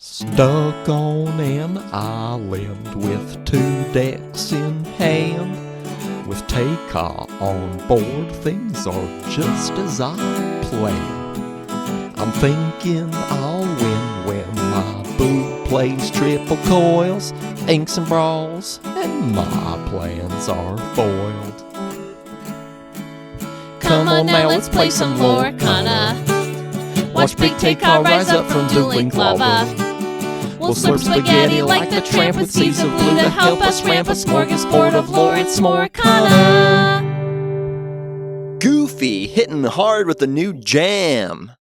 Stuck on an island with 2 decks in hand. With Takeoff on board, things are just as I planned. I'm thinking I'll win when my boot plays triple coils, inks and brawls, and my plans are foiled. Come on now, let's play some Lorcana. Watch Big Takeoff rise up from dueling lava. We'll slurp spaghetti like the tramp with seas of blue to help us ramp a smorgasbord of lore. It's Lorcana. Goofy hitting hard with the new jam.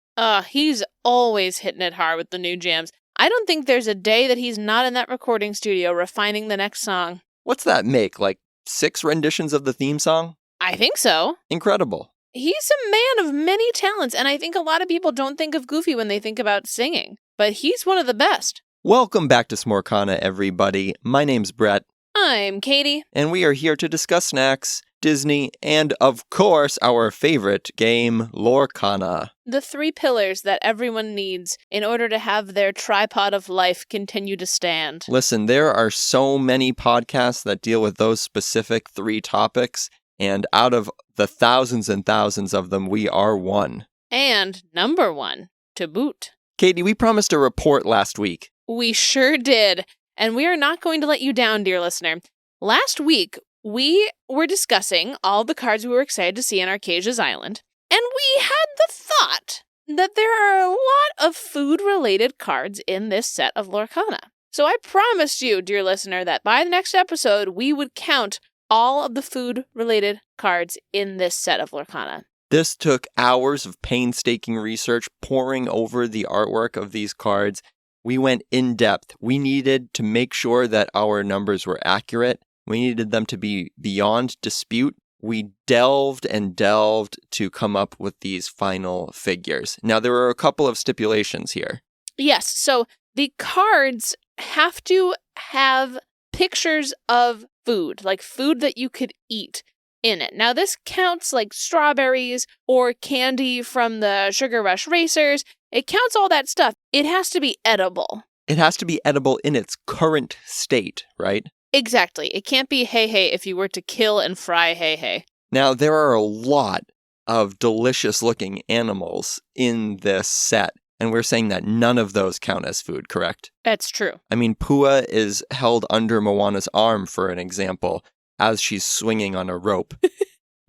He's always hitting it hard with the new jams. I don't think there's a day that he's not in that recording studio refining the next song. What's that make, like 6 renditions of the theme song? I think so. Incredible. He's a man of many talents, and I think a lot of people don't think of Goofy when they think about singing. But he's one of the best. Welcome back to Smorcana, everybody. My name's Brett. I'm Katie. And we are here to discuss snacks, Disney, and of course, our favorite game, Lorcana. The 3 pillars that everyone needs in order to have their tripod of life continue to stand. Listen, there are so many podcasts that deal with those specific 3 topics, and out of the thousands and thousands of them, we are one. And number 1, to boot. Katie, we promised a report last week. We sure did. And we are not going to let you down, dear listener. Last week, we were discussing all the cards we were excited to see on Archazia's Island. And we had the thought that there are a lot of food-related cards in this set of Lorcana. So I promised you, dear listener, that by the next episode, we would count all of the food-related cards in this set of Lorcana. This took hours of painstaking research, poring over the artwork of these cards. We went in depth. We needed to make sure that our numbers were accurate. We needed them to be beyond dispute. We delved and delved to come up with these final figures. Now, there are a couple of stipulations here. Yes, so the cards have to have pictures of food, like food that you could eat in it. Now, this counts like strawberries or candy from the Sugar Rush Racers. It counts all that stuff. It has to be edible. It has to be edible in its current state, right? Exactly. It can't be hey if you were to kill and fry hey. Now, there are a lot of delicious-looking animals in this set, and we're saying that none of those count as food, correct? That's true. I mean, Pua is held under Moana's arm, for an example, as she's swinging on a rope.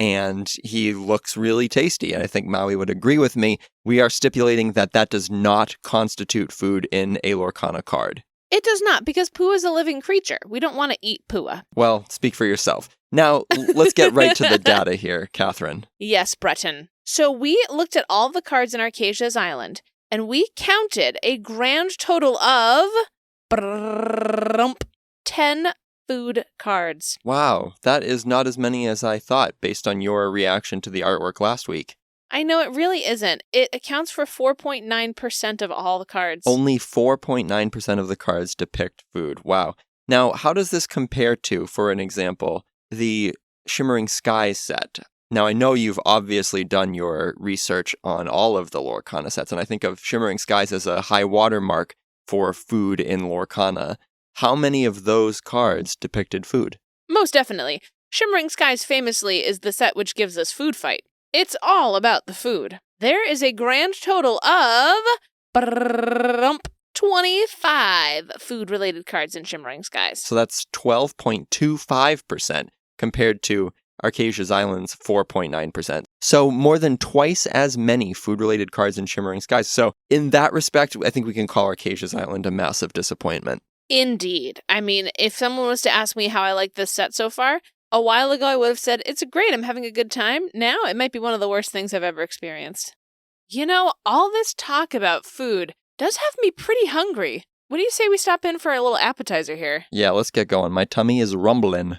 And he looks really tasty, and I think Maui would agree with me. We are stipulating that that does not constitute food in a Lorcana card. It does not, because Pua is a living creature. We don't want to eat Pua. Well, speak for yourself. Now, let's get right to the data here, Catherine. Yes, Breton. So we looked at all the cards in Archazia's Island, and we counted a grand total of 10 food cards. Wow, that is not as many as I thought, based on your reaction to the artwork last week. I know, it really isn't. It accounts for 4.9% of all the cards. Only 4.9% of the cards depict food. Wow. Now, how does this compare to, for an example, the Shimmering Skies set? Now, I know you've obviously done your research on all of the Lorcana sets, and I think of Shimmering Skies as a high watermark for food in Lorcana. How many of those cards depicted food? Most definitely. Shimmering Skies famously is the set which gives us Food Fight. It's all about the food. There is a grand total of 25 food-related cards in Shimmering Skies. So that's 12.25% compared to Archazia's Island's 4.9%. So more than twice as many food-related cards in Shimmering Skies. So in that respect, I think we can call Archazia's Island a massive disappointment. Indeed. I mean, if someone was to ask me how I like this set so far, a while ago I would have said, it's great, I'm having a good time. Now it might be one of the worst things I've ever experienced. You know, all this talk about food does have me pretty hungry. What do you say we stop in for a little appetizer here? Yeah, let's get going. My tummy is rumbling.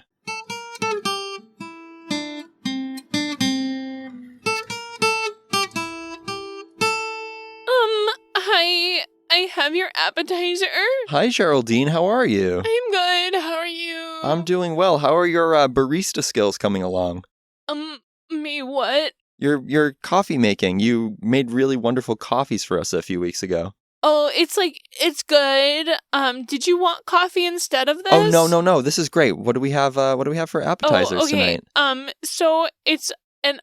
I have your appetizer. Hi, Geraldine. How are you? I'm good. How are you? I'm doing well. How are your barista skills coming along? Me what? Your coffee making. You made really wonderful coffees for us a few weeks ago. Oh, it's good. Did you want coffee instead of this? Oh, no. This is great. What do we have for appetizers tonight? So it's an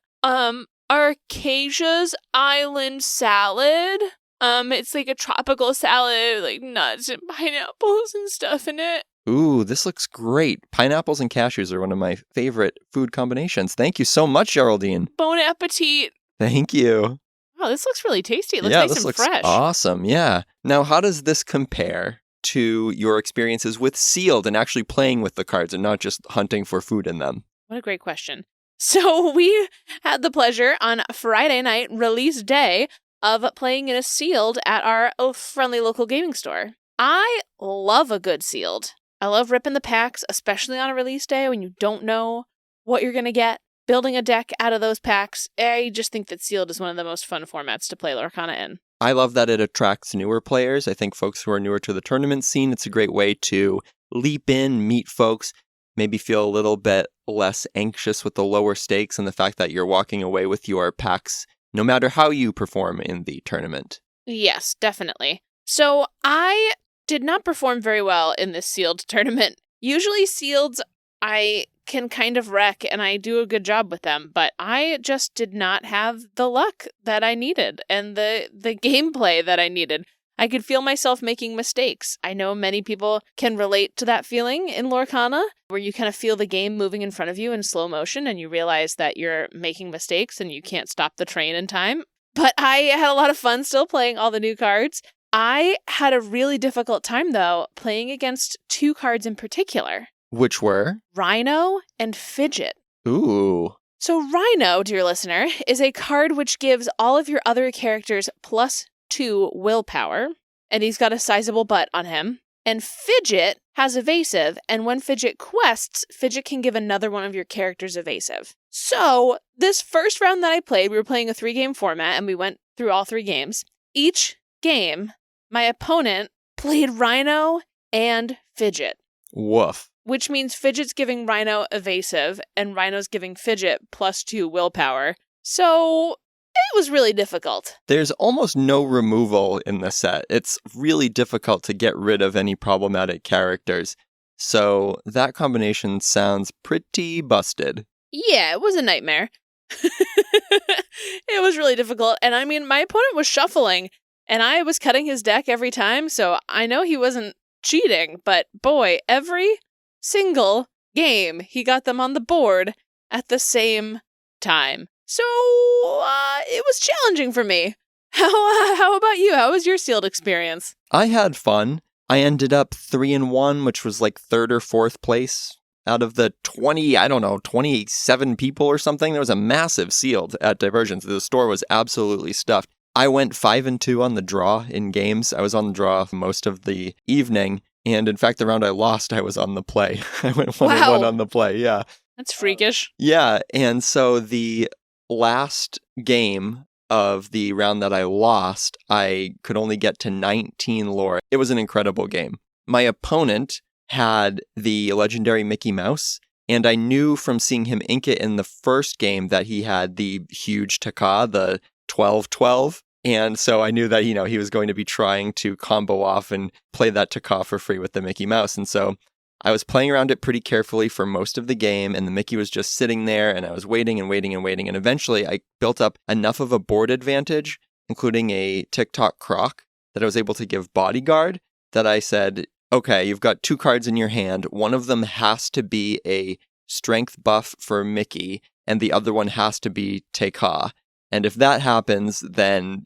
Archazia's Island salad. It's like a tropical salad, like nuts and pineapples and stuff in it. Ooh, this looks great. Pineapples and cashews are one of my favorite food combinations. Thank you so much, Geraldine. Bon appetit. Thank you. Oh, this looks really tasty. It looks nice this and looks fresh. Awesome. Yeah. Now, how does this compare to your experiences with Sealed and actually playing with the cards and not just hunting for food in them? What a great question. So we had the pleasure on Friday night, release day, of playing in a Sealed at our friendly local gaming store. I love a good Sealed. I love ripping the packs, especially on a release day when you don't know what you're going to get. Building a deck out of those packs. I just think that Sealed is one of the most fun formats to play Lorcana in. I love that it attracts newer players. I think folks who are newer to the tournament scene, it's a great way to leap in, meet folks, maybe feel a little bit less anxious with the lower stakes and the fact that you're walking away with your packs, no matter how you perform in the tournament. Yes, definitely. So I did not perform very well in this Sealed tournament. Usually Sealeds, I can kind of wreck and I do a good job with them, but I just did not have the luck that I needed and the gameplay that I needed. I could feel myself making mistakes. I know many people can relate to that feeling in Lorcana, where you kind of feel the game moving in front of you in slow motion and you realize that you're making mistakes and you can't stop the train in time. But I had a lot of fun still playing all the new cards. I had a really difficult time, though, playing against two cards in particular. Which were? Rhino and Fidget. Ooh. So Rhino, dear listener, is a card which gives all of your other characters +2 willpower, and he's got a sizable butt on him. And Fidget has evasive, and when Fidget quests, Fidget can give another one of your characters evasive. So this first round that I played, we were playing a 3-game format, and we went through all 3 games. Each game, my opponent played Rhino and Fidget. Woof. Which means Fidget's giving Rhino evasive, and Rhino's giving Fidget +2 willpower. So it was really difficult. There's almost no removal in the set. It's really difficult to get rid of any problematic characters. So that combination sounds pretty busted. Yeah, it was a nightmare. It was really difficult. And I mean, my opponent was shuffling, and I was cutting his deck every time, so I know he wasn't cheating, but boy, every single game, he got them on the board at the same time. So, it was challenging for me. How about you? How was your Sealed experience? I had fun. I ended up 3-1, which was like 3rd or 4th place out of the 27 people or something. There was a massive Sealed at Divergence. The store was absolutely stuffed. I went 5-2 on the draw in games. I was on the draw most of the evening. And in fact, the round I lost, I was on the play. I went 1-1 on the play, yeah. That's freakish. Yeah, and so the last game of the round that I lost, I could only get to 19 lore. It was an incredible game. My opponent had the legendary Mickey Mouse, and I knew from seeing him ink it in the first game that he had the huge Taka, the 12-12. And so I knew that, he was going to be trying to combo off and play that Taka for free with the Mickey Mouse. And so I was playing around it pretty carefully for most of the game, and the Mickey was just sitting there, and I was waiting. And eventually I built up enough of a board advantage, including a TikTok Croc, that I was able to give Bodyguard, that I said, okay, you've got 2 cards in your hand. One of them has to be a strength buff for Mickey, and the other one has to be Taka. And if that happens, then,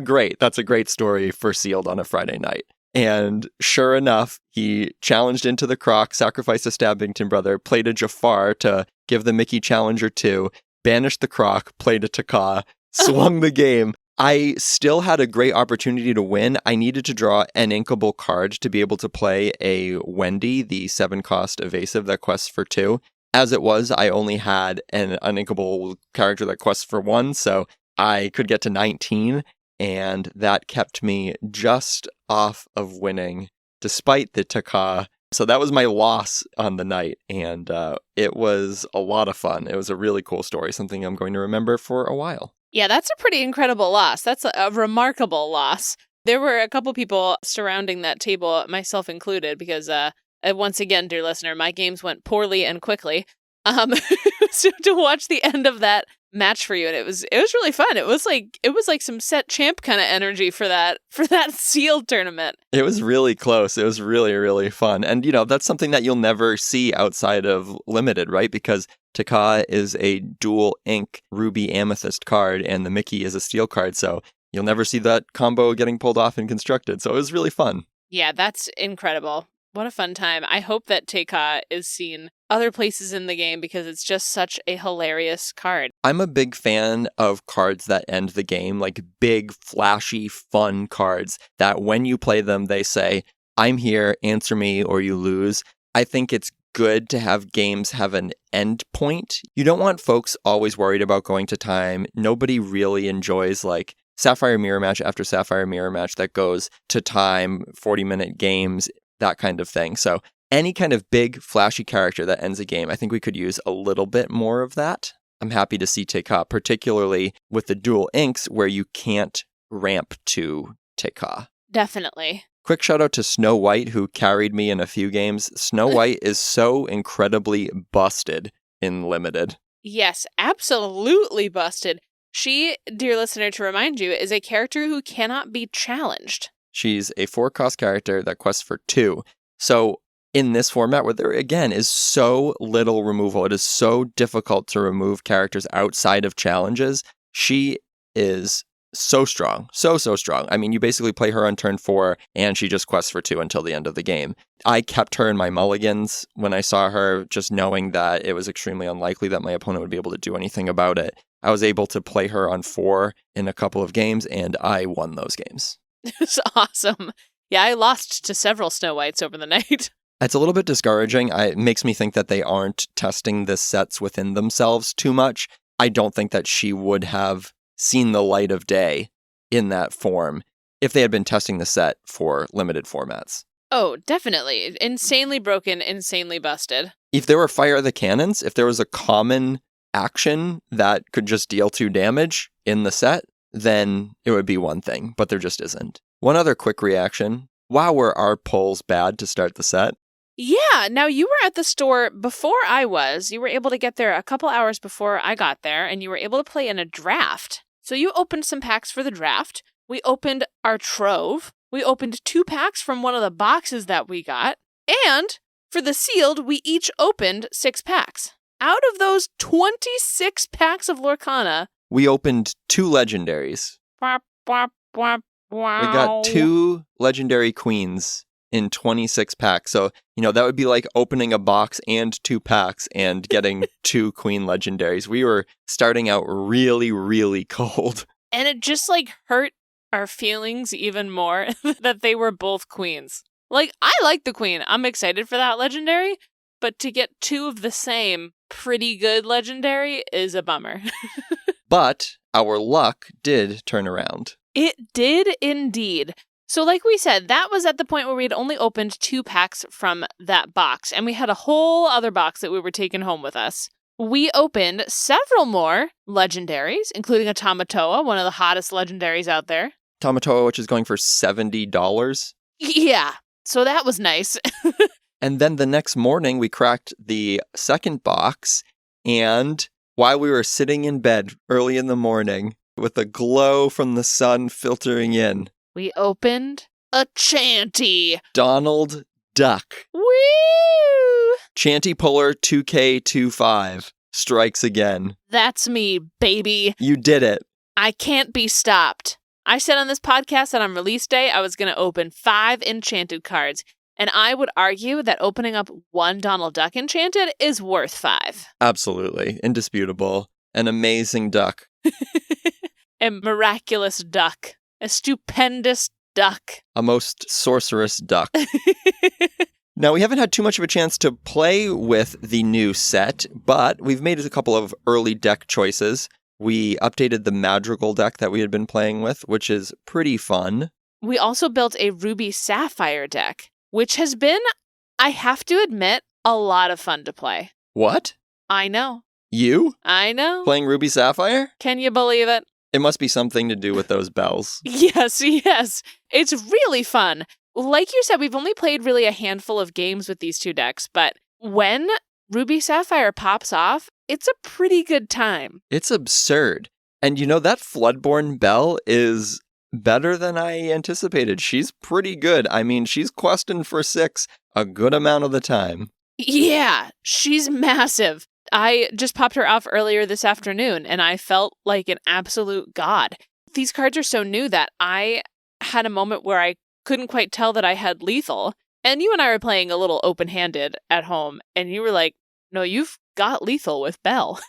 great. That's a great story for Sealed on a Friday night. And sure enough, he challenged into the Croc, sacrificed a Stabbington Brother, played a Jafar to give the Mickey Challenger 2, banished the Croc, played a Taka, swung the game. I still had a great opportunity to win. I needed to draw an inkable card to be able to play a Wendy, the 7-cost evasive that quests for 2. As it was, I only had an uninkable character that quests for 1, so I could get to 19, and that kept me just off of winning, despite the Taka. So that was my loss on the night, and it was a lot of fun. It was a really cool story, something I'm going to remember for a while. Yeah, that's a pretty incredible loss. That's a remarkable loss. There were a couple people surrounding that table, myself included, because once again, dear listener, my games went poorly and quickly. So to watch the end of that match for you, and it was really fun. It was like some set champ kind of energy for that sealed tournament. It was really close. It was really, really fun. And, that's something that you'll never see outside of Limited, right? Because Taka is a dual ink ruby amethyst card, and the Mickey is a steel card. So you'll never see that combo getting pulled off in Constructed. So it was really fun. Yeah, that's incredible. What a fun time. I hope that Taka is seen other places in the game because it's just such a hilarious card. I'm a big fan of cards that end the game, like big, flashy, fun cards that when you play them, they say, I'm here, answer me, or you lose. I think it's good to have games have an end point. You don't want folks always worried about going to time. Nobody really enjoys like Sapphire Mirror match after Sapphire Mirror match that goes to time, 40-minute games, that kind of thing. So any kind of big, flashy character that ends a game, I think we could use a little bit more of that. I'm happy to see Taka, particularly with the dual inks where you can't ramp to Taka. Definitely. Quick shout out to Snow White, who carried me in a few games. Snow White is so incredibly busted in Limited. Yes, absolutely busted. She, dear listener, to remind you, is a character who cannot be challenged. She's a 4-cost character that quests for 2. So in this format where there, again, is so little removal, it is so difficult to remove characters outside of challenges, she is so strong. So strong. I mean, you basically play her on turn 4, and she just quests for 2 until the end of the game. I kept her in my mulligans when I saw her, just knowing that it was extremely unlikely that my opponent would be able to do anything about it. I was able to play her on 4 in a couple of games, and I won those games. It's awesome. Yeah, I lost to several Snow Whites over the night. It's a little bit discouraging. It makes me think that they aren't testing the sets within themselves too much. I don't think that she would have seen the light of day in that form if they had been testing the set for limited formats. Oh, definitely. Insanely broken, insanely busted. If there were Fire the Cannons, if there was a common action that could just deal 2 damage in the set, then it would be one thing, but there just isn't. One other quick reaction. Wow, were our polls bad to start the set? Yeah, now you were at the store before I was. You were able to get there a couple hours before I got there, and you were able to play in a draft. So you opened some packs for the draft. We opened our trove. We opened 2 packs from one of the boxes that we got. And for the sealed, we each opened 6 packs. Out of those 26 packs of Lorcana, we opened 2 legendaries. Wow. We got 2 legendary queens in 26 packs. So, that would be like opening a box and 2 packs and getting 2 queen legendaries. We were starting out really, really cold. And it just hurt our feelings even more that they were both queens. I like the queen. I'm excited for that legendary, but to get 2 of the same pretty good legendary is a bummer. But our luck did turn around. It did indeed. So like we said, that was at the point where we had only opened 2 packs from that box, and we had a whole other box that we were taking home with us. We opened several more legendaries, including a Tamatoa, one of the hottest legendaries out there. Tamatoa, which is going for $70. Yeah, so that was nice. And then the next morning, we cracked the second box, and while we were sitting in bed early in the morning, with the glow from the sun filtering in, we opened a Chanty. Donald Duck. Woo! Chanty Puller 2K25 strikes again. That's me, baby. You did it. I can't be stopped. I said on this podcast that on release day, I was going to open 5 enchanted cards. And I would argue that opening up 1 Donald Duck enchanted is worth 5. Absolutely. Indisputable. An amazing duck. A miraculous duck. A stupendous duck. A most sorcerous duck. Now, we haven't had too much of a chance to play with the new set, but we've made a couple of early deck choices. We updated the Madrigal deck that we had been playing with, which is pretty fun. We also built a Ruby Sapphire deck, which has been, I have to admit, a lot of fun to play. What? I know. You? I know. Playing Ruby Sapphire? Can you believe it? It must be something to do with those bells. Yes. It's really fun. Like you said, we've only played really a handful of games with these two decks, but when Ruby Sapphire pops off, it's a pretty good time. It's absurd. And that Floodborn Belle is better than I anticipated. She's pretty good. I mean, she's questing for 6 a good amount of the time. Yeah, she's massive. I just popped her off earlier this afternoon, and I felt like an absolute god. These cards are so new that I had a moment where I couldn't quite tell that I had lethal. And you and I were playing a little open-handed at home, and you were like, no, you've got lethal with Belle.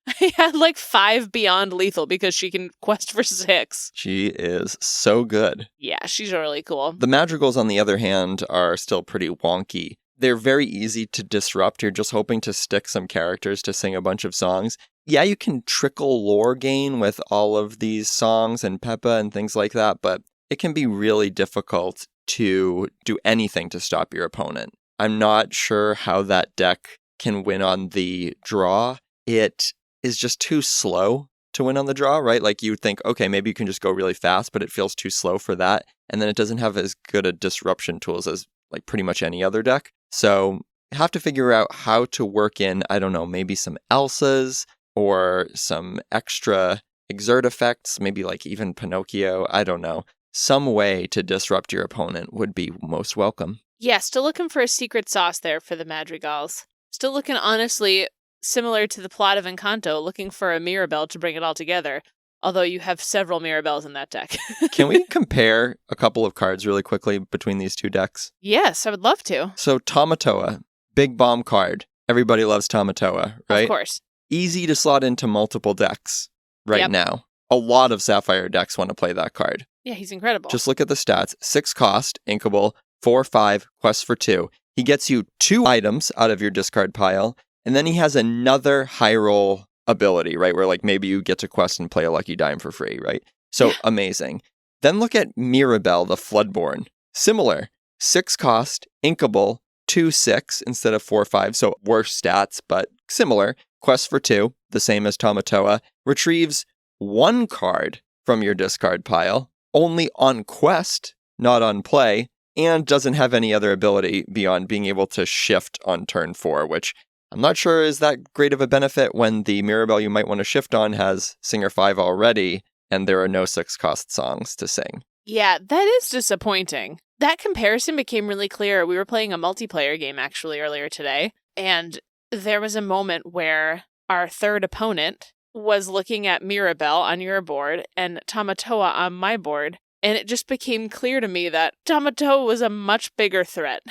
I had like 5 beyond lethal because she can quest for 6. She is so good. Yeah, she's really cool. The Madrigals, on the other hand, are still pretty wonky. They're very easy to disrupt. You're just hoping to stick some characters to sing a bunch of songs. Yeah, you can trickle lore gain with all of these songs and Peppa and things like that, but it can be really difficult to do anything to stop your opponent. I'm not sure how that deck can win on the draw. It is just too slow to win on the draw, right? Like you would think, okay, maybe you can just go really fast, but it feels too slow for that. And then it doesn't have as good a disruption tools as like pretty much any other deck. So you have to figure out how to work in, I don't know, maybe some Elsas or some extra exert effects, maybe like even Pinocchio, I don't know. Some way to disrupt your opponent would be most welcome. Yeah, still looking for a secret sauce there for the Madrigals. Still looking, honestly, similar to the plot of Encanto, looking for a Mirabelle to bring it all together. Although you have several Mirabelles in that deck. Can we compare a couple of cards really quickly between these two decks? Yes, I would love to. So Tamatoa, big bomb card. Everybody loves Tamatoa, right? Of course. Easy to slot into multiple decks right now. A lot of Sapphire decks want to play that card. Yeah, he's incredible. Just look at the stats. 6 cost, inkable, 4/5, quest for 2. He gets you 2 items out of your discard pile, and then he has another high roll ability, right? Where like maybe you get to quest and play a lucky dime for free, right? So amazing. Then look at Mirabelle, the Floodborn. Similar. 6 cost, inkable, 2/6 instead of 4/5. So worse stats, but similar. Quest for 2, the same as Tamatoa. Retrieves 1 card from your discard pile, only on quest, not on play, and doesn't have any other ability beyond being able to shift on turn 4, which I'm not sure is that great of a benefit when the Mirabelle you might want to shift on has Singer 5 already, and there are no 6-cost songs to sing. Yeah, that is disappointing. That comparison became really clear. We were playing a multiplayer game actually earlier today, and there was a moment where our third opponent was looking at Mirabelle on your board and Tamatoa on my board, and it just became clear to me that Tamatoa was a much bigger threat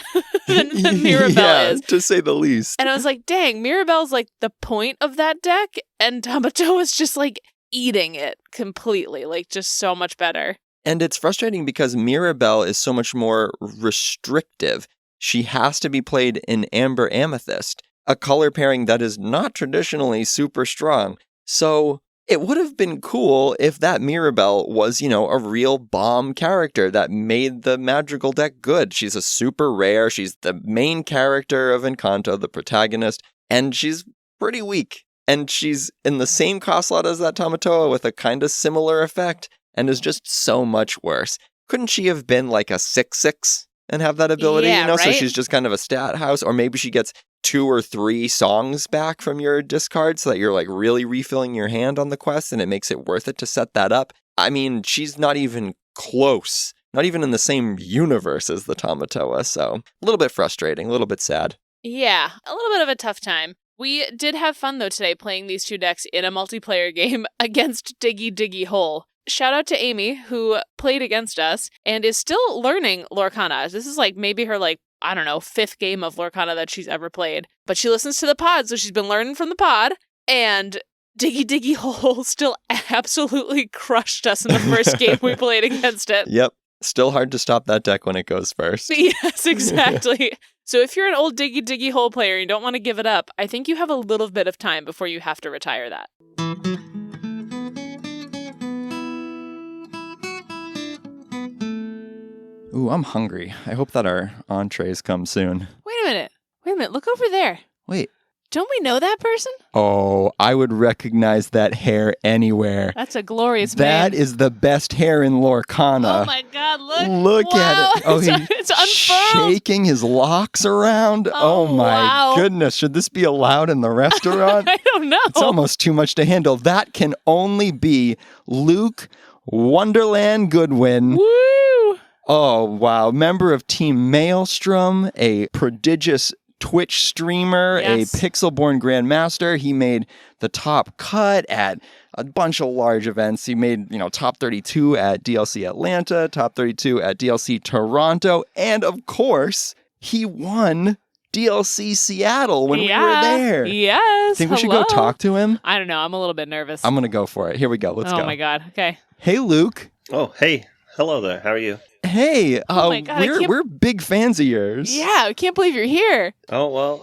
than Mirabelle is. To say the least. And I was like, dang, Mirabelle's like the point of that deck, and Tamatoa's just like eating it completely, like just so much better. And it's frustrating because Mirabelle is so much more restrictive. She has to be played in Amber Amethyst, a color pairing that is not traditionally super strong. So it would have been cool if that Mirabelle was, a real bomb character that made the Madrigal deck good. She's a super rare. She's the main character of Encanto, the protagonist, and she's pretty weak. And she's in the same cost slot as that Tamatoa with a kind of similar effect and is just so much worse. Couldn't she have been like a 6/6 and have that ability? Yeah, right? So she's just kind of a stat house, or maybe she gets 2 or 3 songs back from your discard so that you're like really refilling your hand on the quest and it makes it worth it to set that up. I mean, she's not even close, not even in the same universe as the Tamatoa, so a little bit frustrating, a little bit sad. Yeah, a little bit of a tough time. We did have fun though today playing these two decks in a multiplayer game against Diggy Diggy Hole. Shout out to Amy, who played against us and is still learning Lorcana. This is like maybe her 5th game of Lorcana that she's ever played. But she listens to the pod, so she's been learning from the pod. And Diggy Diggy Hole still absolutely crushed us in the first game we played against it. Yep. Still hard to stop that deck when it goes first. Yes, exactly. So if you're an old Diggy Diggy Hole player and you don't want to give it up, I think you have a little bit of time before you have to retire that. Ooh, I'm hungry. I hope that our entrees come soon. Wait a minute. Look over there. Wait. Don't we know that person? Oh, I would recognize that hair anywhere. That's a glorious That man. is the best hair in Lorcana. Oh my God, look. Look Wow. at it. Oh, It's unfurled. shaking his locks around. Oh my wow. goodness. Should this be allowed in the restaurant? I don't know. It's almost too much to handle. That can only be Luke Wonderland Goodwin. Woo! Oh, wow. Member of Team Maelstrom, a prodigious Twitch streamer, Yes. a Pixel-born Grandmaster. He made the top cut at a bunch of large events. He made, top 32 at DLC Atlanta, top 32 at DLC Toronto, and of course, he won DLC Seattle when we were there. Yes. Think we should go talk to him? I don't know. I'm a little bit nervous. I'm going to go for it. Here we go. Let's go. Oh my God. Okay. Hey, Luke. Oh, hey. Hello there. How are you? Hey, Oh my God, we're big fans of yours. Yeah, I can't believe you're here. Oh, well,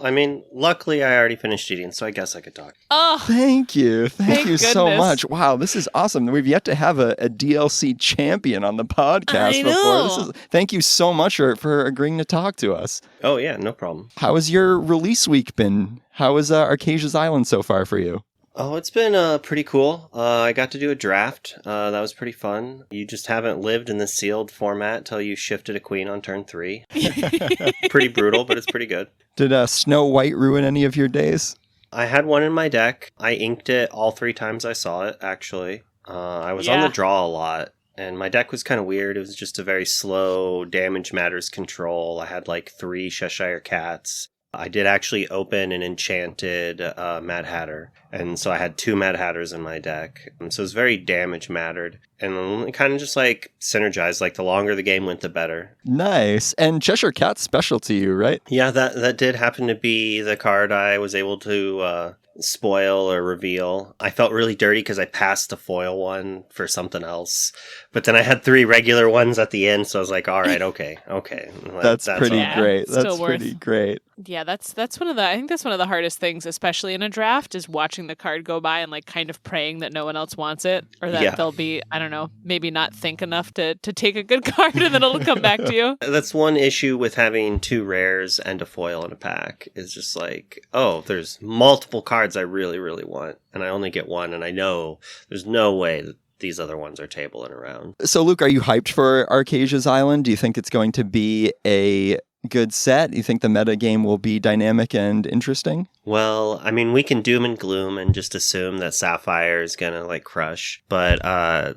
luckily I already finished eating, so I guess I could talk. Oh, Thank you. Thank you so goodness. much. Wow, this is awesome. We've yet to have a DLC champion on the podcast I before. know. Thank you so much for agreeing to talk to us. Oh, yeah, no problem. How has your release week been? How is Archazia's Island so far for you? Oh, it's been pretty cool. I got to do a draft. That was pretty fun. You just haven't lived in the sealed format till you shifted a queen on turn 3. Pretty brutal, but it's pretty good. Did Snow White ruin any of your days? I had one in my deck. I inked it all 3 times I saw it, actually. I was on Yeah. the draw a lot. And my deck was kind of weird. It was just a very slow damage matters control. I had like 3 Cheshire Cats. I did actually open an enchanted Mad Hatter. And so I had 2 Mad Hatters in my deck. And so it was very damage mattered. And it kind of just like synergized. Like the longer the game went, the better. Nice. And Cheshire Cat's special to you, right? Yeah, that did happen to be the card I was able to spoil or reveal. I felt really dirty because I passed the foil one for something else. But then I had 3 regular ones at the end, so I was like, all right, okay. That's pretty Yeah, great. still That's worth- pretty great. Yeah, that's one of the I think that's one of the hardest things, especially in a draft, is watching the card go by and like kind of praying that no one else wants it, or that Yeah. they'll be, I don't know, maybe not think enough to take a good card and then it'll come back to you. That's one issue with having 2 rares and a foil in a pack, is just like, oh, there's multiple cards I really, really want, and I only get one, and I know there's no way that these other ones are tabling around. So, Luke, are you hyped for Archazia's Island? Do you think it's going to be a good set? Do you think the meta game will be dynamic and interesting? Well, we can doom and gloom and just assume that Sapphire is gonna like crush, but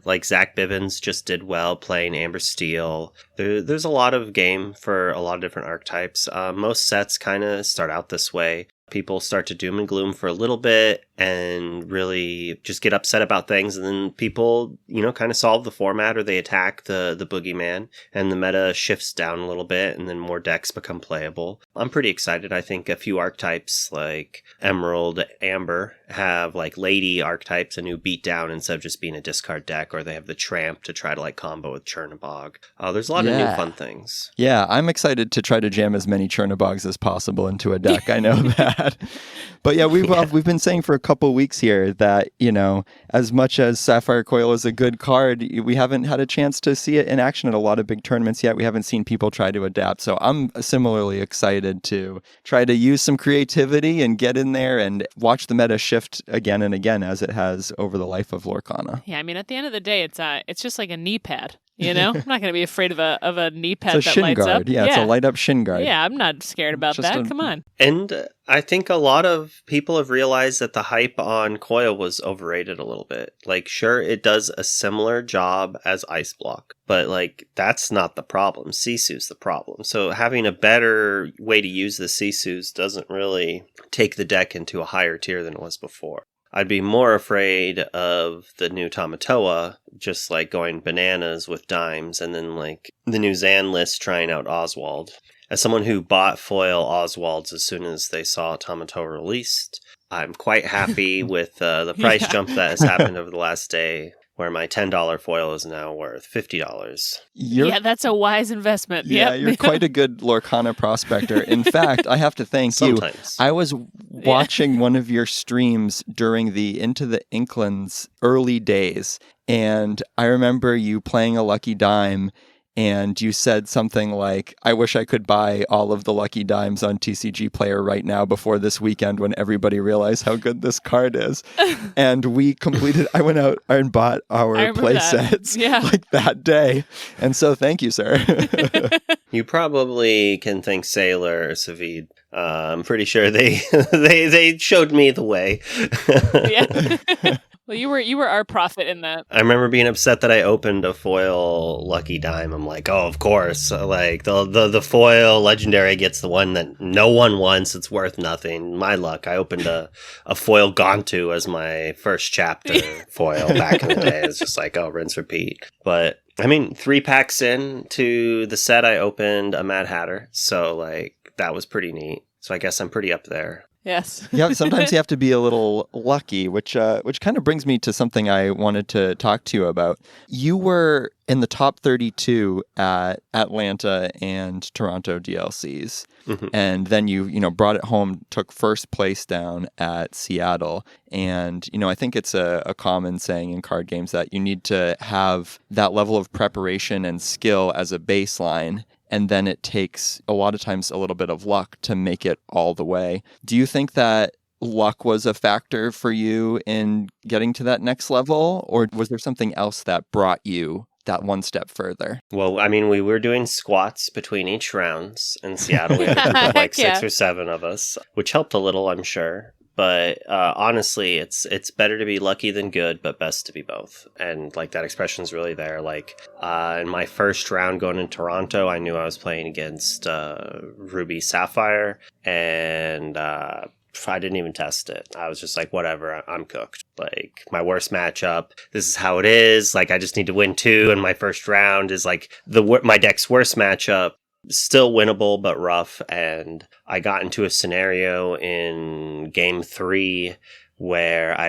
like Zach Bivens just did well playing Amber Steel. There's a lot of game for a lot of different archetypes. Most sets kind of start out this way. People start to doom and gloom for a little bit and really just get upset about things, and then people, kind of solve the format, or they attack the boogeyman, and the meta shifts down a little bit, and then more decks become playable. I'm pretty excited. I think a few archetypes like Emerald, Amber have like lady archetypes, and who beat down instead of just being a discard deck, or they have the Tramp to try to like combo with Chernabog. There's a lot of new fun things. Yeah, I'm excited to try to jam as many Chernobogs as possible into a deck. I know that. But yeah, we've been saying for a couple weeks here that, as much as Sapphire Coil is a good card, we haven't had a chance to see it in action at a lot of big tournaments yet. We haven't seen people try to adapt. So I'm similarly excited to try to use some creativity and get in there and watch the meta shift again and again as it has over the life of Lorcana. Yeah, at the end of the day, it's just like a knee pad. I'm not going to be afraid of a knee pad It's a that shin lights guard. up. Yeah, it's a light up shin guard. Yeah, I'm not scared about Just that. Come on. And I think a lot of people have realized that the hype on Coil was overrated a little bit. Like, sure, it does a similar job as Ice Block, but like, that's not the problem. Sisu's the problem. So having a better way to use the Sisus doesn't really take the deck into a higher tier than it was before. I'd be more afraid of the new Tamatoa just like going bananas with dimes, and then like the new Zan list trying out Oswald. As someone who bought foil Oswalds as soon as they saw Tamatoa released, I'm quite happy with the price jump that has happened over the last day, where my $10 foil is now worth $50. Yeah, that's a wise investment. Yeah, Yep. you're quite a good Lorcana prospector. In fact, I have to thank Sometimes. you. I was watching one of your streams during the Into the Inklands early days, and I remember you playing a Lucky Dime, and you said something like, I wish I could buy all of the Lucky Dimes on TCG Player right now before this weekend when everybody realized how good this card is. And I went out and bought our play sets like that day. And so thank you, sir. You probably can thank Sailor or Savid. I'm pretty sure they they showed me the way. Yeah. Well, you were our prophet in that. I remember being upset that I opened a foil Lucky Dime. I'm like, oh, of course. Like the foil legendary gets the one that no one wants. It's worth nothing. My luck. I opened a foil Gontu as my first chapter foil back in the day. It's just like, oh, rinse, repeat. But I mean, 3 packs in to the set, I opened a Mad Hatter. So like that was pretty neat. So I guess I'm pretty up there. Yes. Yeah, sometimes you have to be a little lucky, which kind of brings me to something I wanted to talk to you about. You were in the top 32 at Atlanta and Toronto DLCs. Mm-hmm. And then you brought it home, took first place down at Seattle. And, I think it's a common saying in card games that you need to have that level of preparation and skill as a baseline. And then it takes a lot of times a little bit of luck to make it all the way. Do you think that luck was a factor for you in getting to that next level? Or was there something else that brought you that one step further? Well, I mean, we were doing squats between each rounds in Seattle. We had a group of like 6 or 7 of us, which helped a little, I'm sure. But honestly, it's better to be lucky than good, but best to be both. And like that expression's really there. Like in my first round going in Toronto, I knew I was playing against Ruby Sapphire, and I didn't even test it. I was just like, whatever, I'm cooked. Like my worst matchup, this is how it is. Like I just need to win 2, and my first round is like my deck's worst matchup. Still winnable, but rough. And I got into a scenario in game 3 where I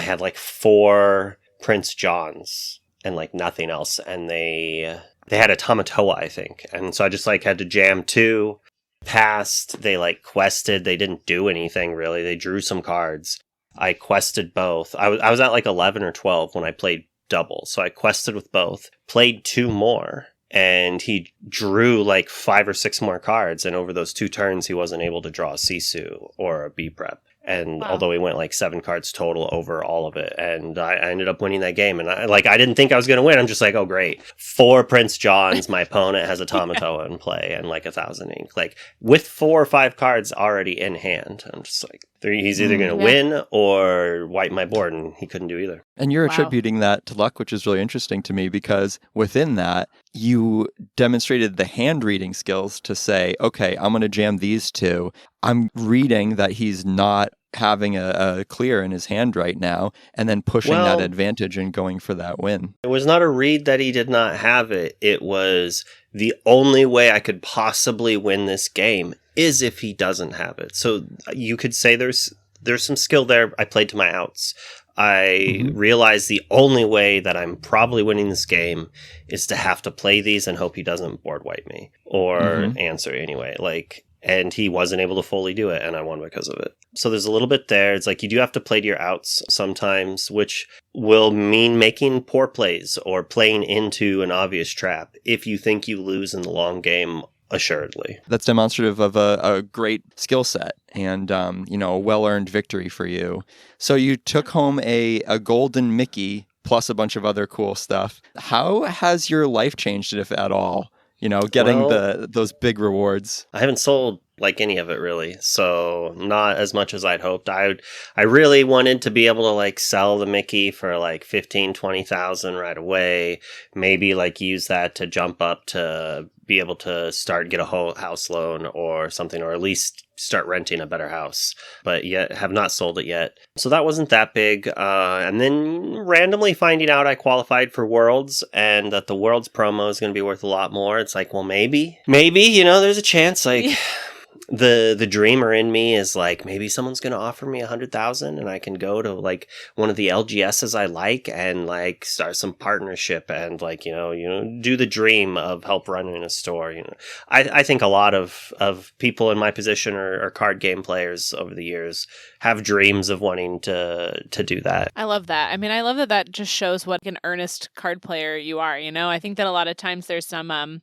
had like 4 Prince Johns and like nothing else. And they had a Tamatoa, I think. And so I just like had to jam 2, passed. They like quested. They didn't do anything really. They drew some cards. I quested both. I was at like 11 or 12 when I played double. So I quested with both, played 2 more. And he drew like 5 or 6 more cards. And over those 2 turns, he wasn't able to draw a Sisu or a B-Prep. And although he went like 7 cards total over all of it. And I ended up winning that game. And I didn't think I was going to win. I'm just like, oh, great. 4 Prince Johns. My opponent has a Tamatoa in play and like 1,000 ink. Like with 4 or 5 cards already in hand. I'm just like, he's either going to win or wipe my board. And he couldn't do either. And you're attributing that to luck, which is really interesting to me because within that, you demonstrated the hand reading skills to say, okay, I'm going to jam these 2. I'm reading that he's not having a clear in his hand right now, and then pushing that advantage and going for that win. It was not a read that he did not have it. It was the only way I could possibly win this game is if he doesn't have it. So you could say there's some skill there. I played to my outs. I realized the only way that I'm probably winning this game is to have to play these and hope he doesn't board wipe me or answer anyway. And he wasn't able to fully do it, and I won because of it. So there's a little bit there. It's like you do have to play to your outs sometimes, which will mean making poor plays or playing into an obvious trap if you think you lose in the long game, assuredly. That's demonstrative of a great skill set and, a well-earned victory for you. So you took home a golden Mickey plus a bunch of other cool stuff. How has your life changed, if at all? Getting those big rewards. I haven't sold like any of it really, so not as much as I'd hoped. I really wanted to be able to like sell the Mickey for like 15,000-20,000 right away. Maybe like use that to jump up to be able to get a whole house loan or something, or at least start renting a better house, but yet have not sold it yet. So that wasn't that big. And then randomly finding out I qualified for Worlds and that the Worlds promo is going to be worth a lot more. It's like, well, maybe, there's a chance. Like, the dreamer in me is like, maybe someone's going to offer me 100,000 and I can go to like one of the LGSs I like and like start some partnership and like, do the dream of help running a store. I think a lot of people in my position or card game players over the years have dreams of wanting to do that. I love that. I mean, I love that just shows what an earnest card player you are. I think that a lot of times there's some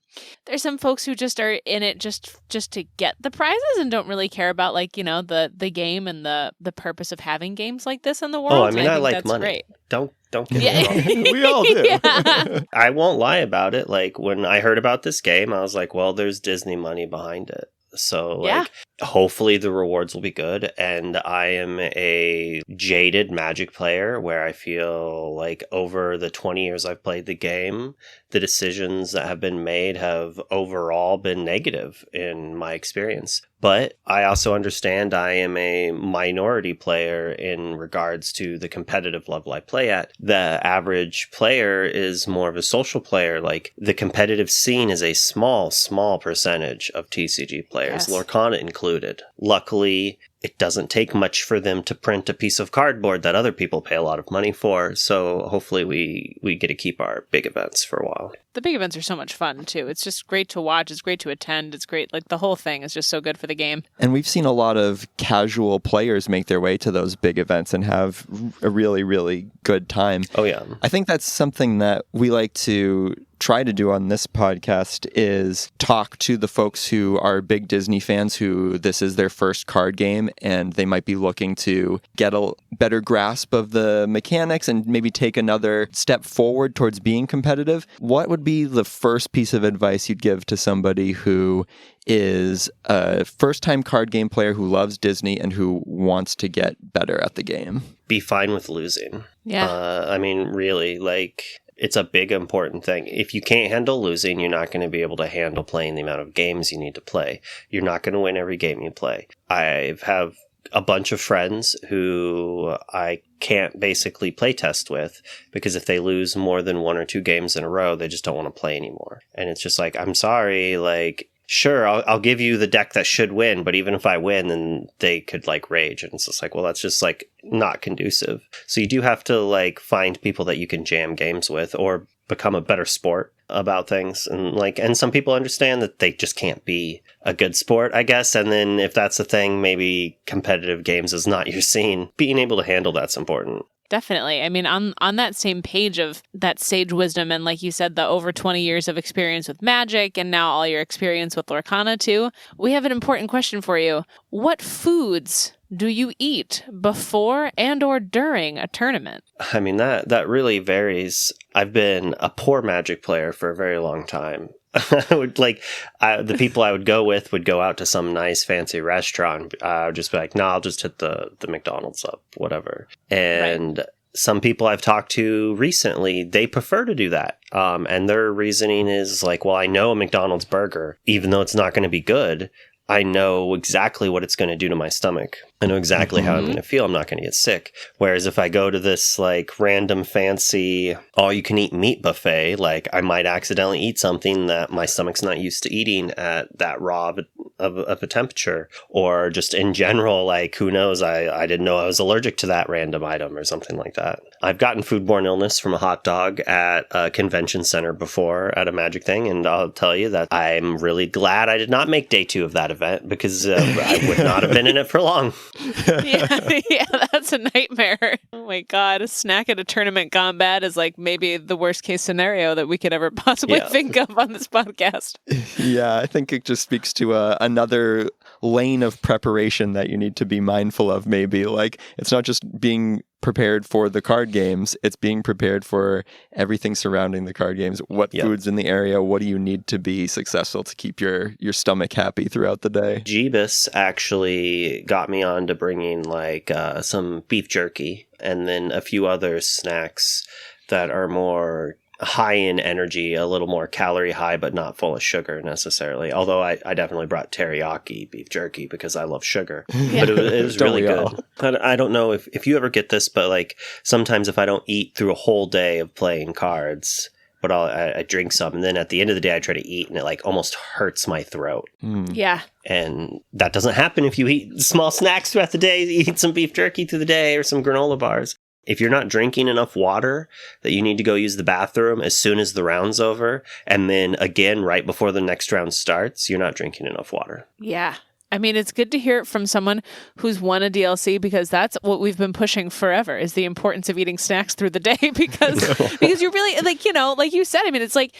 folks who just are in it just to get the prizes and don't really care about like, the game and the purpose of having games like this in the world. Oh, I mean, I like that's money. Great. Don't get me wrong. We all do. Yeah. I won't lie about it. Like when I heard about this game, I was like, well, there's Disney money behind it. So like, hopefully the rewards will be good. And I am a jaded Magic player where I feel like over the 20 years I've played the game, the decisions that have been made have overall been negative in my experience. But I also understand I am a minority player in regards to the competitive level I play at. The average player is more of a social player. Like the competitive scene is a small percentage of TCG players, Yes. Lorcana included. Luckily, it doesn't take much for them to print a piece of cardboard that other people pay a lot of money for. So hopefully we get to keep our big events for a while. The big events are so much fun too. It's just great to watch. It's great to attend. It's great. Like the whole thing is just so good for the game. And we've seen a lot of casual players make their way to those big events and have a really, really good time. Oh, yeah. I think that's something that we like to try to do on this podcast is talk to the folks who are big Disney fans who this is their first card game and they might be looking to get a better grasp of the mechanics and maybe take another step forward towards being competitive. What would be the first piece of advice you'd give to somebody who is a first-time card game player who loves Disney and who wants to get better at the game? Be fine with losing. Yeah. I mean, really, like, it's a big, important thing. If you can't handle losing, you're not going to be able to handle playing the amount of games you need to play. You're not going to win every game you play. I have a bunch of friends who I can't basically play test with because if they lose more than 1 or 2 games in a row, they just don't want to play anymore. And it's just like, I'm sorry, like, sure, I'll give you the deck that should win, but even if I win, then they could like rage. And it's just like, well, that's just like not conducive. So you do have to like find people that you can jam games with or become a better sport about things. And some people understand that they just can't be a good sport, I guess. And then if that's the thing, maybe competitive games is not your scene. Being able to handle that's important. Definitely. I mean, on that same page of that sage wisdom and like you said, the over 20 years of experience with Magic and now all your experience with Lorcana too, we have an important question for you. What foods do you eat before and or during a tournament? I mean, that really varies. I've been a poor Magic player for a very long time. The people I would go with would go out to some nice fancy restaurant. I would just be like, no, I'll just hit the McDonald's up, whatever. And some people I've talked to recently, they prefer to do that. And their reasoning is like, well, I know a McDonald's burger, even though it's not going to be good, I know exactly what it's going to do to my stomach. I know exactly how I'm going to feel. I'm not going to get sick. Whereas if I go to this like random fancy all-you-can-eat meat buffet, like I might accidentally eat something that my stomach's not used to eating at that raw of a temperature. Or just in general, like who knows, I didn't know I was allergic to that random item or something like that. I've gotten foodborne illness from a hot dog at a convention center before at a Magic thing. And I'll tell you that I'm really glad I did not make day 2 of that event because I would not have been in it for long. Yeah, that's a nightmare. Oh my God, a snack at a tournament gone bad is like maybe the worst case scenario that we could ever possibly think of on this podcast. Yeah, I think it just speaks to another lane of preparation that you need to be mindful of maybe. Like, it's not just being prepared for the card games, it's being prepared for everything surrounding the card games. What food's in the area? What do you need to be successful to keep your stomach happy throughout the day? Jeebus actually got me on to bringing like some beef jerky and then a few other snacks that are more high in energy, a little more calorie high, but not full of sugar necessarily. Although I definitely brought teriyaki beef jerky because I love sugar. But it was really good. I don't know if you ever get this, but like sometimes if I don't eat through a whole day of playing cards but I drink some, and then at the end of the day I try to eat, and it like almost hurts my throat. Yeah. And that doesn't happen if you eat small snacks throughout the day. You eat some beef jerky through the day or some granola bars. If you're not drinking enough water, that you need to go use the bathroom as soon as the round's over, and then again right before the next round starts, you're not drinking enough water. Yeah. I mean, it's good to hear it from someone who's won a DLC, because that's what we've been pushing forever, is the importance of eating snacks through the day, because you're really like, like you said, I mean, it's like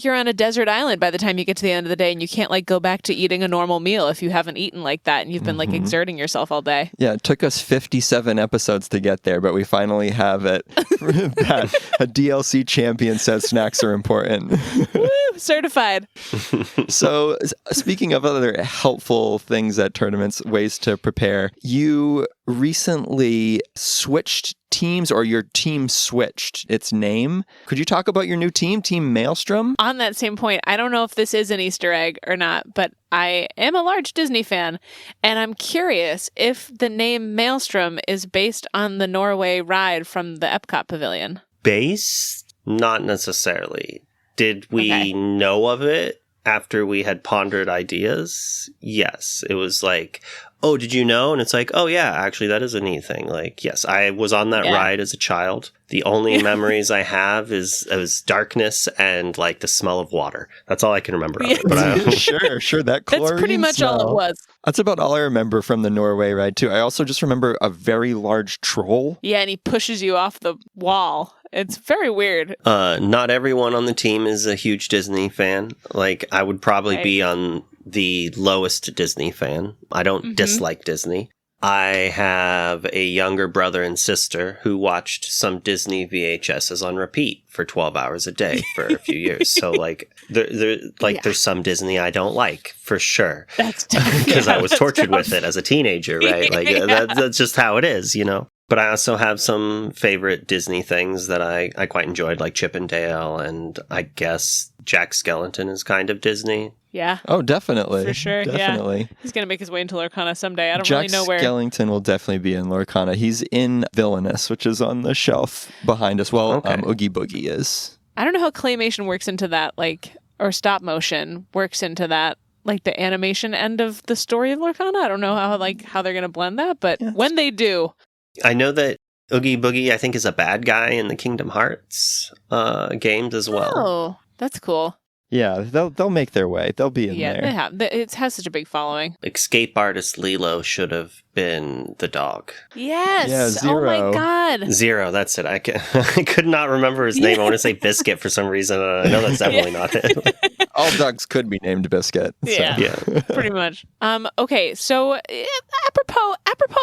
you're on a desert island by the time you get to the end of the day, and you can't like go back to eating a normal meal if you haven't eaten like that and you've been like exerting yourself all day. Yeah, it took us 57 episodes to get there, but we finally have it. That a DLC champion says snacks are important. Woo, certified. So speaking of other helpful things at tournaments, ways to prepare, you recently switched teams, or your team switched its name. Could you talk about your new team, Team Maelstrom? On that same point, I don't know if this is an Easter egg or not, but I am a large Disney fan, and I'm curious if the name Maelstrom is based on the Norway ride from the Epcot Pavilion. Based? Not necessarily. Did we know of it after we had pondered ideas? Yes. It was like, oh, did you know? And it's like, oh yeah, actually that is a neat thing. Like, yes, I was on that ride as a child. The only memories I have is darkness and like the smell of water. That's all I can remember of it. But Sure. That chlorine That's pretty much smell. all it was. That's about all I remember from the Norway ride too. I also just remember a very large troll. Yeah, and he pushes you off the wall. It's very weird. Not everyone on the team is a huge Disney fan. Like, I would probably be on the lowest Disney fan. I don't dislike Disney. I have a younger brother and sister who watched some Disney VHSs on repeat for 12 hours a day for a few years. So, like, there's some Disney I don't like, for sure. That's tough. Because I was tortured with it as a teenager, right? Like, that's just how it is, you know? But I also have some favorite Disney things that I quite enjoyed, like Chip and Dale, and I guess Jack Skellington is kind of Disney. Yeah. Oh, definitely. For sure, definitely. Yeah. He's going to make his way into Lorcana someday. I don't Jack really know where. Skellington will definitely be in Lorcana. He's in Villainous, which is on the shelf behind us. Well, Oogie Boogie is. I don't know how claymation works into that, like, or stop motion works into that, like the animation end of the story of Lorcana. I don't know how they're going to blend that, but when they do. I know that Oogie Boogie, I think, is a bad guy in the Kingdom Hearts games as well. Oh, that's cool. Yeah, they'll make their way. They'll be in there. Yeah, they have. It has such a big following. Escape artist Lilo should have been the dog. Yes. Yeah, Zero. Oh my God. Zero, that's it. I could not remember his name. I want to say Biscuit for some reason. I know that's definitely not it. All dogs could be named Biscuit. So. Yeah, pretty much. Okay, so apropos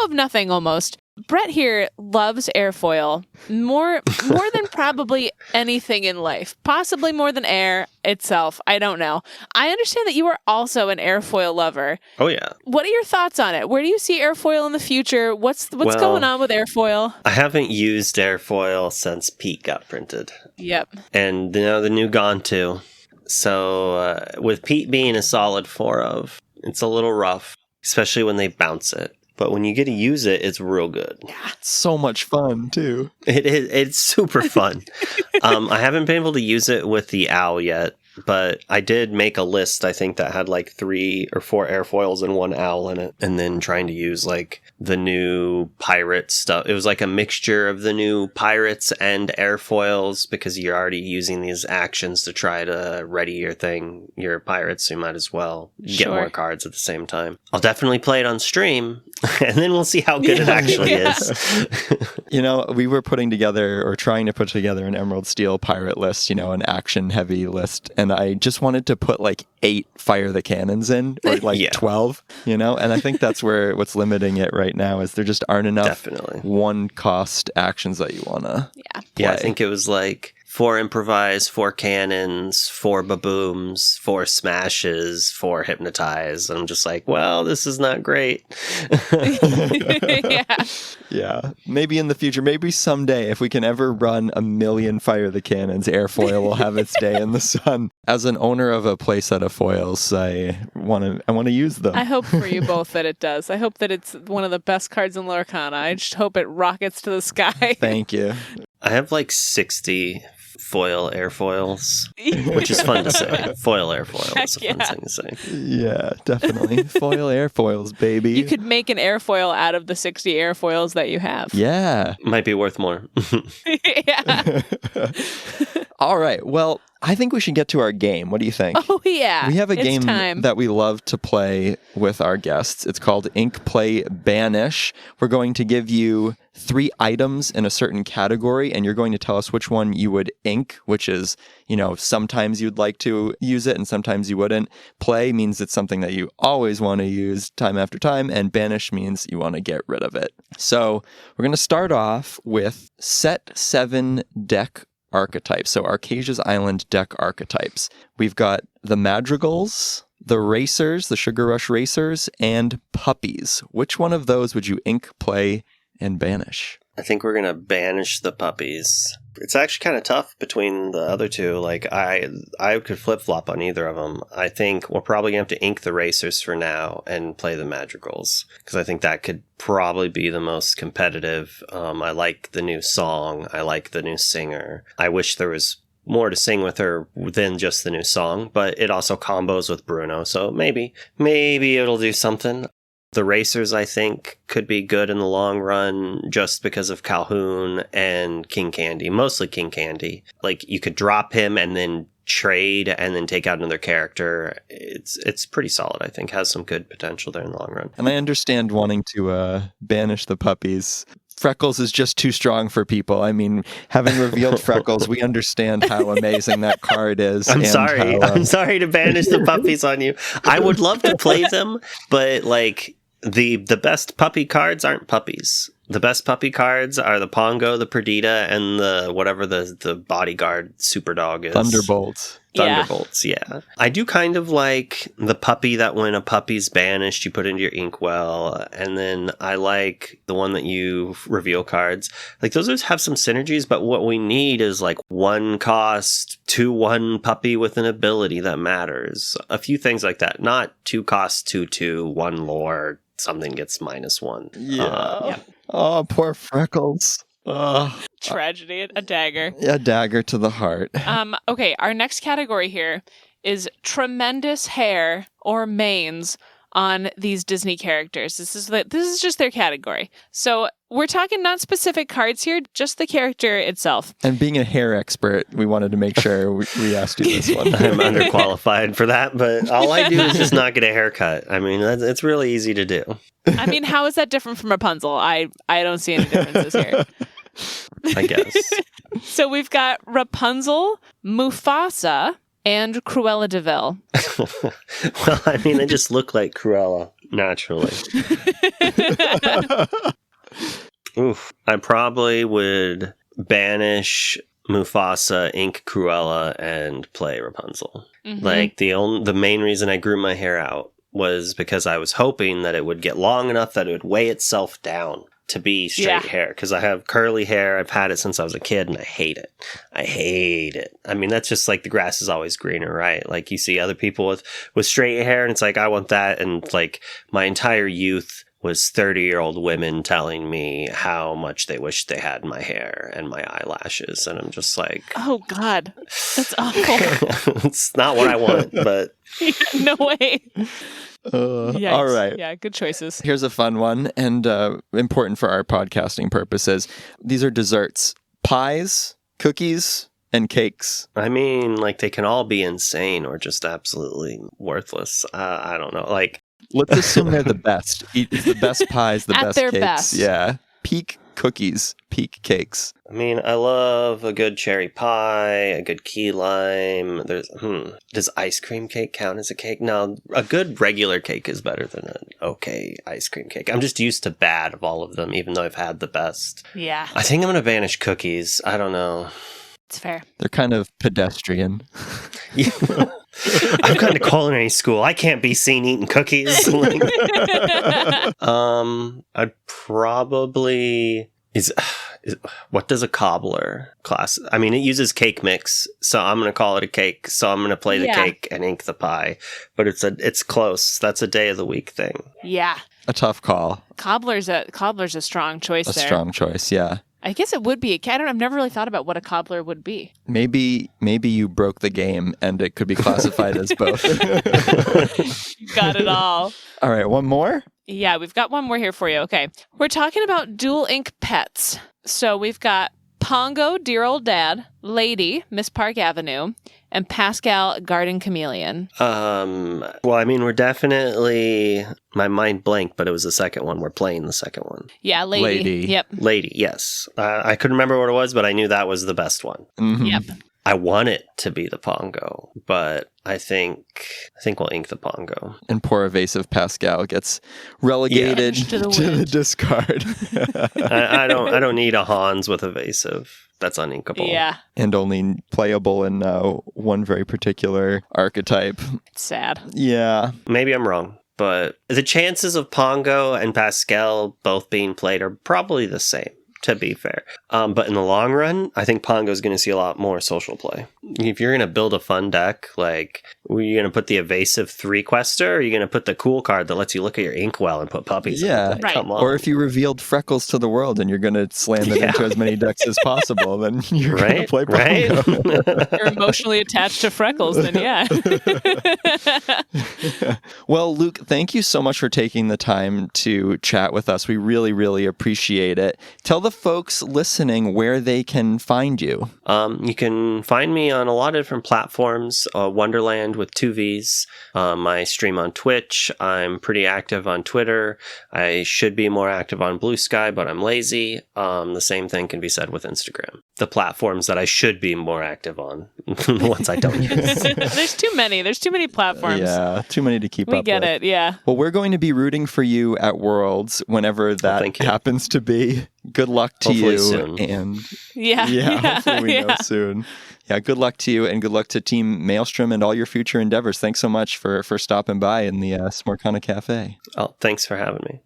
of nothing almost. Brett here loves airfoil more than probably anything in life. Possibly more than air itself. I don't know. I understand that you are also an airfoil lover. Oh, yeah. What are your thoughts on it? Where do you see airfoil in the future? What's going on with airfoil? I haven't used airfoil since Pete got printed. Yep. And the new Gone too. So with Pete being a solid 4 of, it's a little rough, especially when they bounce it. But when you get to use it, it's real good. Yeah, it's so much fun, too. It is. It's super fun. I haven't been able to use it with the owl yet, but I did make a list, I think, that had like 3 or 4 airfoils and 1 owl in it. And then trying to use like the new pirate stuff. It was like a mixture of the new pirates and airfoils, because you're already using these actions to try to ready your pirates. So you might as well get more cards at the same time. I'll definitely play it on stream, and then we'll see how good it actually is. We were putting together, or trying to put together, an Emerald Steel pirate list, an action heavy list. And I just wanted to put like 8 Fire the Cannons in, or like 12, and I think that's what's limiting it right now, is there just aren't enough one cost actions that you want to play. Yeah, I think it was like 4 improvise, 4 cannons, 4 babooms, 4 smashes, 4 hypnotize. And I'm just like, well, this is not great. Yeah. Maybe in the future, maybe someday, if we can ever run 1,000,000 Fire the Cannons, airfoil will have its day in the sun. As an owner of a playset of foils, I want to use them. I hope for you both that it does. I hope that it's one of the best cards in Lorcana. I just hope it rockets to the sky. Thank you. I have like 60 foil airfoils, which is fun to say. Foil airfoil is a fun thing to say. Yeah, definitely. Foil airfoils, baby. You could make an airfoil out of the 60 airfoils that you have. Yeah. Might be worth more. Yeah. All right. Well, I think we should get to our game. What do you think? Oh, yeah. We have a It's game time. that we love to play with our guests. It's called Ink Play Banish. We're going to give you 3 items in a certain category, and you're going to tell us which one you would ink, which is, sometimes you'd like to use it and sometimes you wouldn't. Play means it's something that you always want to use time after time, and banish means you want to get rid of it. So we're going to start off with set 7 deck archetypes. So Archazia's Island deck archetypes. We've got the Madrigals, the Racers, the Sugar Rush Racers, and Puppies. Which one of those would you ink, play, and banish? I think we're going to banish the Puppies. It's actually kind of tough between the other two. Like, I could flip-flop on either of them. I think we're probably going to have to ink the Racers for now and play the Madrigals, because I think that could probably be the most competitive. I like the new song. I like the new singer. I wish there was more to sing with her than just the new song, but it also combos with Bruno, so maybe it'll do something. The Racers, I think, could be good in the long run just because of Calhoun and King Candy. Mostly King Candy. Like, you could drop him and then trade and then take out another character. It's pretty solid, I think. Has some good potential there in the long run. And I understand wanting to banish the Puppies. Freckles is just too strong for people. I mean, having revealed Freckles, we understand how amazing that card is. I'm sorry to banish the Puppies on you. I would love to play them, but like the best puppy cards aren't puppies. The best puppy cards are the Pongo, the Perdita, and the whatever the bodyguard super dog is. Thunderbolts. Thunderbolts, yeah. I do kind of like the puppy that when a puppy's banished, you put into your inkwell. And then I like the one that you reveal cards. Like, those have some synergies, but what we need is like 1 cost, 2/1 puppy with an ability that matters. A few things like that. Not 2 cost, 2/2, 1 lore, something gets -1. Yeah. Oh, poor Freckles. Tragedy, a dagger. A dagger to the heart. Okay, our next category here is tremendous hair or manes on these Disney characters. This is just their category. So we're talking not specific cards here, just the character itself. And being a hair expert, we wanted to make sure we asked you this one. I'm underqualified for that, but all I do is just not get a haircut. I mean, it's really easy to do. I mean, how is that different from Rapunzel? I don't see any differences here. I guess. So we've got Rapunzel, Mufasa, and Cruella de Vil. Well, I mean, they just look like Cruella, naturally. Oof. I probably would banish Mufasa, ink Cruella, and play Rapunzel. Mm-hmm. Like, the main reason I grew my hair out was because I was hoping that it would get long enough that it would weigh itself down to be straight hair, because I have curly hair. I've had it since I was a kid, and I hate it. I mean, that's just like the grass is always greener, right? Like, you see other people with straight hair, and it's like, I want that. And like, my entire youth was 30-year-old women telling me how much they wished they had my hair and my eyelashes, and I'm just like, oh God, that's awful. It's not what I want, but no way. All right. Yeah, good choices. Here's a fun one, and important for our podcasting purposes. These are desserts: pies, cookies, and cakes. I mean, like, they can all be insane or just absolutely worthless. I don't know. Like, let's assume they're the best. It's the best pies, the At best their cakes. best. Yeah. Peak cookies, peak cakes. I mean, I love a good cherry pie, a good key lime. Does ice cream cake count as a cake? No, a good regular cake is better than an okay ice cream cake. I'm just used to bad of all of them, even though I've had the best. Yeah. I think I'm going to banish cookies. I don't know. It's fair. They're kind of pedestrian. Yeah. I'm going to culinary school. I can't be seen eating cookies. I'd probably... what does a cobbler class? I mean, it uses cake mix, so I'm going to call it a cake. So I'm going to play the cake and ink the pie. But it's close. That's a day of the week thing. Yeah. A tough call. Cobbler's a strong choice there. A strong choice, yeah. I guess it would be a cat. I've never really thought about what a cobbler would be. Maybe you broke the game and it could be classified as both. You got it all. All right, one more? Yeah, we've got one more here for you. Okay. We're talking about dual ink pets. So we've got Pongo, Dear Old Dad, Lady, Miss Park Avenue, and Pascal, Garden Chameleon. Well, I mean, we're definitely... My mind blanked, but it was the second one. We're playing the second one. Yeah, Lady. Yep. Lady, yes. I couldn't remember what it was, but I knew that was the best one. Mm-hmm. Yep. I want it to be the Pongo, but I think we'll ink the Pongo. And poor evasive Pascal gets relegated to the to the wind. discard. I don't need a Hans with evasive. That's uninkable. Yeah. And only playable in one very particular archetype. It's sad. Yeah. Maybe I'm wrong, but the chances of Pongo and Pascal both being played are probably the same, to be fair. But in the long run, I think Pongo is going to see a lot more social play. If you're going to build a fun deck, like, are you going to put the evasive 3-quester, or are you going to put the cool card that lets you look at your inkwell and put puppies in Yeah. it? Right. Come on. Or if you revealed Freckles to the world and you're going to slam it into as many decks as possible, then you're going to play Pongo. Right? You're emotionally attached to Freckles, then yeah. Well, Luke, thank you so much for taking the time to chat with us. We really, really appreciate it. Tell the folks listening where they can find you. You can find me on a lot of different platforms. Wonderland with 2 V's. I stream on Twitch. I'm pretty active on Twitter. I should be more active on Blue Sky, but I'm lazy. The same thing can be said with Instagram. The platforms that I should be more active on, the ones I don't use. There's too many. There's too many platforms. Yeah, too many to keep up with. We get it, yeah. Well, we're going to be rooting for you at Worlds whenever that thank you. happens to be. Good luck to Hopefully you. soon. And Yeah. hopefully we know soon. Yeah, good luck to you and good luck to Team Maelstrom and all your future endeavors. Thanks so much for stopping by in the Smorcana Cafe. Oh, thanks for having me.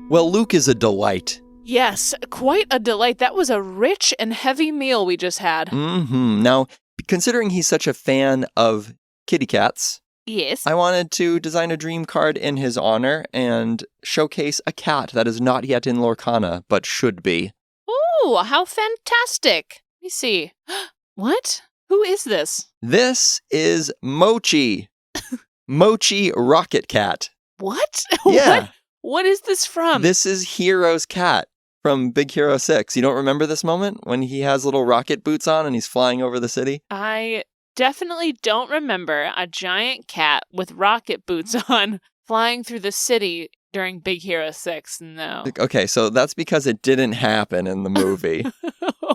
Well, Luke is a delight. Yes, quite a delight. That was a rich and heavy meal we just had. Mm-hmm. Now, considering he's such a fan of kitty cats, Yes. I wanted to design a dream card in his honor and showcase a cat that is not yet in Lorcana, but should be. Ooh, how fantastic. Let me see. What? Who is this? This is Mochi. Mochi Rocket Cat. What? Yeah. What is this from? This is Hero's cat from Big Hero 6. You don't remember this moment when he has little rocket boots on and he's flying over the city? I definitely don't remember a giant cat with rocket boots on flying through the city during Big Hero 6. No. Okay, so that's because it didn't happen in the movie.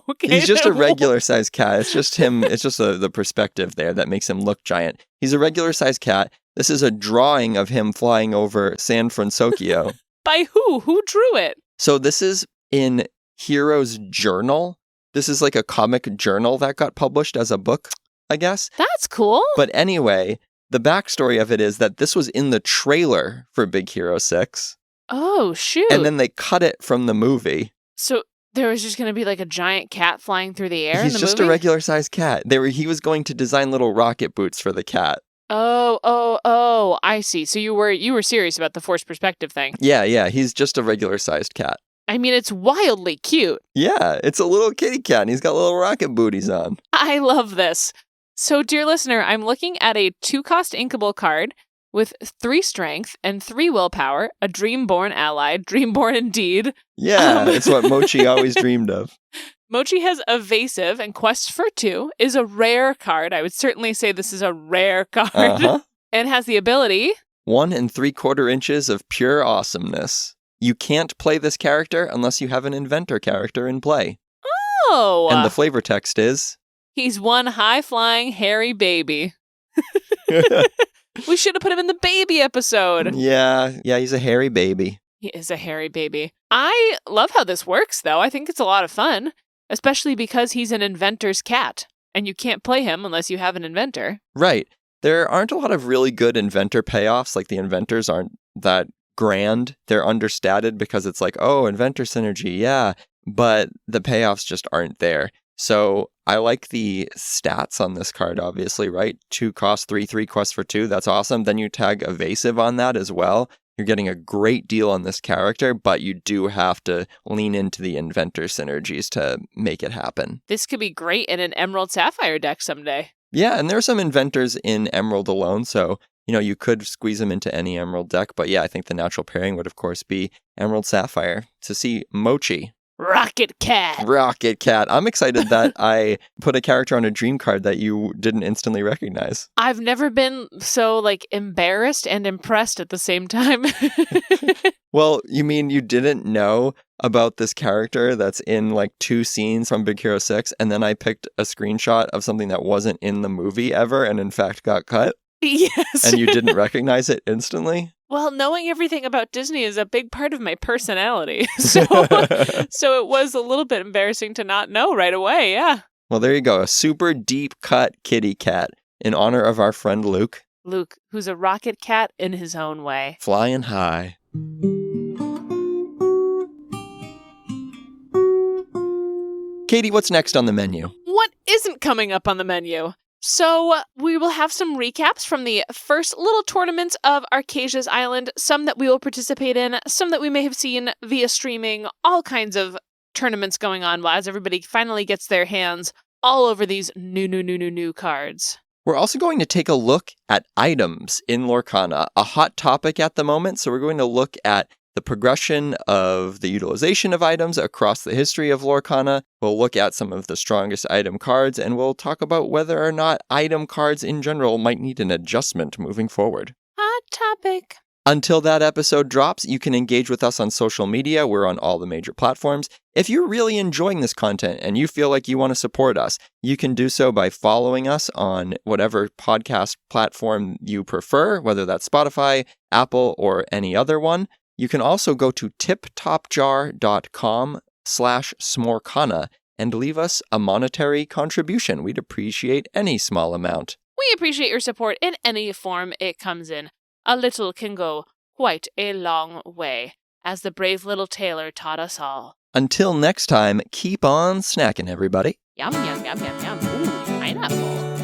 Okay. He's just a then regular sized cat. It's just him. It's just the perspective there that makes him look giant. He's a regular sized cat. This is a drawing of him flying over San Francisco. By who? Who drew it? So this is in Hero's Journal. This is like a comic journal that got published as a book, I guess. That's cool. But anyway, the backstory of it is that this was in the trailer for Big Hero 6. Oh, shoot. And then they cut it from the movie. So there was just going to be like a giant cat flying through the air in He's the just movie? a regular sized cat. He was going to design little rocket boots for the cat. Oh, I see. So you were serious about the forced perspective thing. Yeah, he's just a regular sized cat. I mean, it's wildly cute. Yeah, it's a little kitty cat and he's got little rocket booties on. I love this. So, dear listener, I'm looking at a 2-cost inkable card with 3 strength and 3 willpower, a Dreamborn ally, Dreamborn indeed. Yeah, it's what Mochi always dreamed of. Mochi has evasive and quest for 2, is a rare card. I would certainly say this is a rare card. Uh-huh. And has the ability 1 3/4 inches of pure awesomeness. You can't play this character unless you have an inventor character in play. Oh! And the flavor text is... He's one high-flying, hairy baby. We should have put him in the baby episode. Yeah, he's a hairy baby. He is a hairy baby. I love how this works, though. I think it's a lot of fun, especially because he's an inventor's cat, and you can't play him unless you have an inventor. Right. There aren't a lot of really good inventor payoffs. Like, the inventors aren't that grand. They're understated because it's like, oh, inventor synergy, yeah. But the payoffs just aren't there. So I like the stats on this card, obviously, right? 2 cost, 3 quests for 2. That's awesome. Then you tag evasive on that as well. You're getting a great deal on this character, but you do have to lean into the inventor synergies to make it happen. This could be great in an Emerald Sapphire deck someday. Yeah, and there are some inventors in Emerald alone, so, you could squeeze them into any Emerald deck. But yeah, I think the natural pairing would, of course, be Emerald Sapphire to see Mochi. Rocket Cat. Rocket Cat. I'm excited that I put a character on a dream card that you didn't instantly recognize. I've never been so, embarrassed and impressed at the same time. Well, you mean you didn't know about this character that's in 2 scenes from Big Hero 6, and then I picked a screenshot of something that wasn't in the movie ever and in fact got cut? Yes. And you didn't recognize it instantly? Well, knowing everything about Disney is a big part of my personality. So it was a little bit embarrassing to not know right away, yeah. Well, there you go. A super deep cut kitty cat in honor of our friend Luke. Luke, who's a rocket cat in his own way. Flying high. Katie, what's next on the menu? What isn't coming up on the menu? So we will have some recaps from the first little tournaments of Archazia's Island, some that we will participate in, some that we may have seen via streaming, all kinds of tournaments going on as everybody finally gets their hands all over these new cards. We're also going to take a look at items in Lorcana, a hot topic at the moment. So we're going to look at the progression of the utilization of items across the history of Lorcana. We'll look at some of the strongest item cards, and we'll talk about whether or not item cards in general might need an adjustment moving forward. Hot topic. Until that episode drops, you can engage with us on social media. We're on all the major platforms. If you're really enjoying this content and you feel like you want to support us, you can do so by following us on whatever podcast platform you prefer, whether that's Spotify, Apple, or any other one. You can also go to tiptopjar.com/smorkana and leave us a monetary contribution. We'd appreciate any small amount. We appreciate your support in any form it comes in. A little can go quite a long way, as the brave little tailor taught us all. Until next time, keep on snacking, everybody. Yum, yum, yum, yum, yum. Ooh, pineapple.